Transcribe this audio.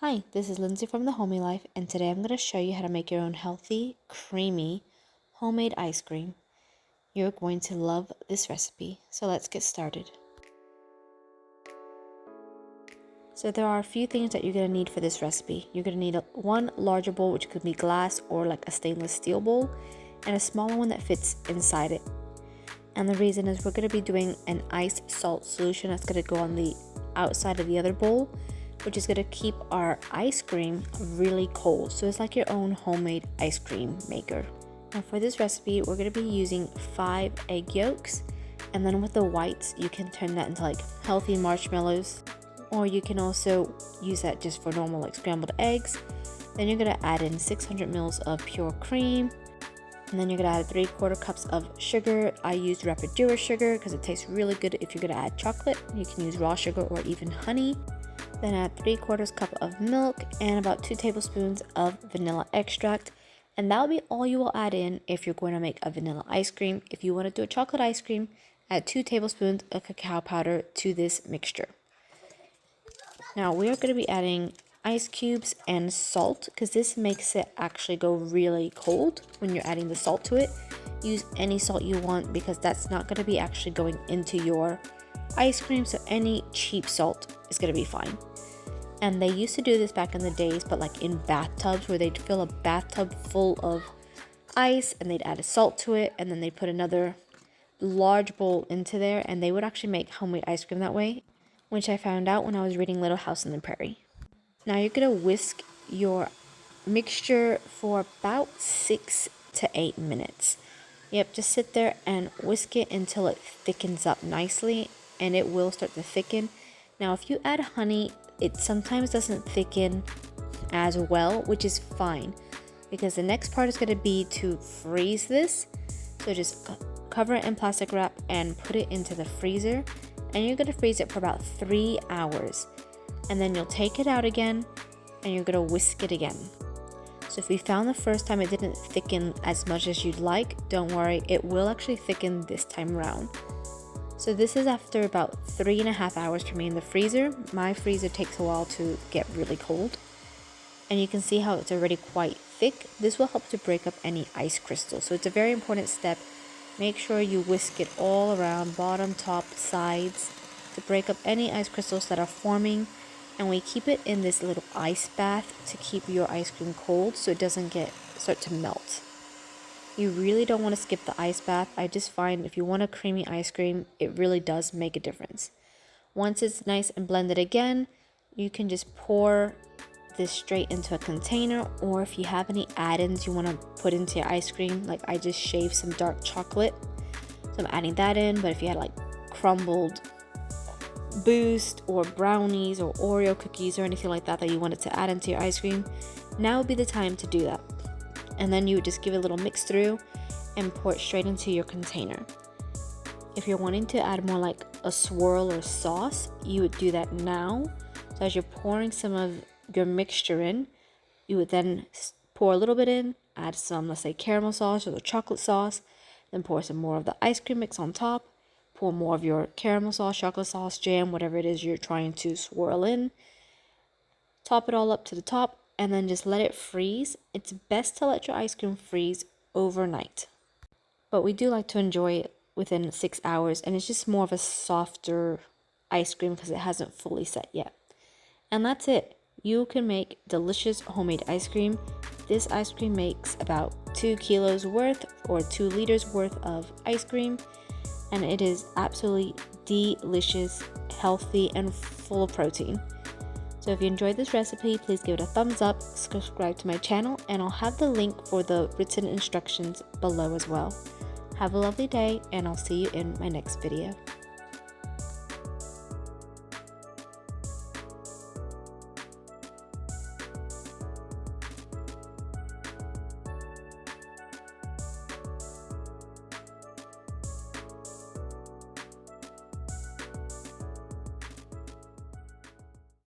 Hi, this is Lindsay from The Homey Life, and today I'm going to show you how to make your own healthy, creamy, homemade ice cream. You're going to love this recipe, so let's get started. So there are a few things that you're going to need for this recipe. You're going to need one larger bowl, which could be glass or like a stainless steel bowl, and a smaller one that fits inside it. And the reason is we're going to be doing an ice salt solution that's going to go on the outside of the other bowl, which is going to keep our ice cream really cold. So it's like your own homemade ice cream maker. Now for this recipe, we're going to be using 5 egg yolks, and then with the whites, you can turn that into like healthy marshmallows, or you can also use that just for normal like scrambled eggs. Then you're going to add in 600 mils of pure cream, and then you're going to add 3/4 cups of sugar. I used rapadura sugar because it tastes really good. If you're going to add chocolate, you can use raw sugar or even honey. Then add 3/4 cup of milk and about 2 tablespoons of vanilla extract. And that'll be all you will add in if you're going to make a vanilla ice cream. If you want to do a chocolate ice cream, add 2 tablespoons of cacao powder to this mixture. Now we are going to be adding ice cubes and salt because this makes it actually go really cold when you're adding the salt to it. Use any salt you want because that's not going to be actually going into your ice cream, so any cheap salt is going to be fine. And they used to do this back in the days, but like in bathtubs, where they'd fill a bathtub full of ice and they'd add a salt to it, and then they'd put another large bowl into there, and they would actually make homemade ice cream that way, which I found out when I was reading Little House on the Prairie. Now you're going to whisk your mixture for about 6 to 8 minutes. Yep, just sit there and whisk it until it thickens up nicely, and it will start to thicken. Now if you add honey, it sometimes doesn't thicken as well, which is fine because the next part is going to be to freeze this. So just cover it in plastic wrap and put it into the freezer, and you're going to freeze it for about 3 hours, and then you'll take it out again and you're going to whisk it again. So if you found the first time it didn't thicken as much as you'd like, don't worry, it will actually thicken this time around. So this is after about 3.5 hours for me in the freezer. My freezer takes a while to get really cold. And you can see how it's already quite thick. This will help to break up any ice crystals. So it's a very important step. Make sure you whisk it all around, bottom, top, sides, to break up any ice crystals that are forming. And we keep it in this little ice bath to keep your ice cream cold so it doesn't start to melt. You really don't want to skip the ice bath. I just find if you want a creamy ice cream, it really does make a difference. Once it's nice and blended again, you can just pour this straight into a container, or if you have any add-ins you want to put into your ice cream, like I just shaved some dark chocolate, so I'm adding that in. But if you had like crumbled Boost or brownies or Oreo cookies or anything like that you wanted to add into your ice cream, now would be the time to do that. And then you would just give it a little mix through and pour it straight into your container. If you're wanting to add more like a swirl or sauce, you would do that now. So as you're pouring some of your mixture in, you would then pour a little bit in, add some, let's say, caramel sauce or the chocolate sauce, then pour some more of the ice cream mix on top, pour more of your caramel sauce, chocolate sauce, jam, whatever it is you're trying to swirl in, top it all up to the top, and then just let it freeze. It's best to let your ice cream freeze overnight. But we do like to enjoy it within 6 hours, and it's just more of a softer ice cream because it hasn't fully set yet. And that's it. You can make delicious homemade ice cream. This ice cream makes about 2 kilos worth or 2 liters worth of ice cream, and it is absolutely delicious, healthy, and full of protein. So if you enjoyed this recipe, please give it a thumbs up, subscribe to my channel, and I'll have the link for the written instructions below as well. Have a lovely day, and I'll see you in my next video.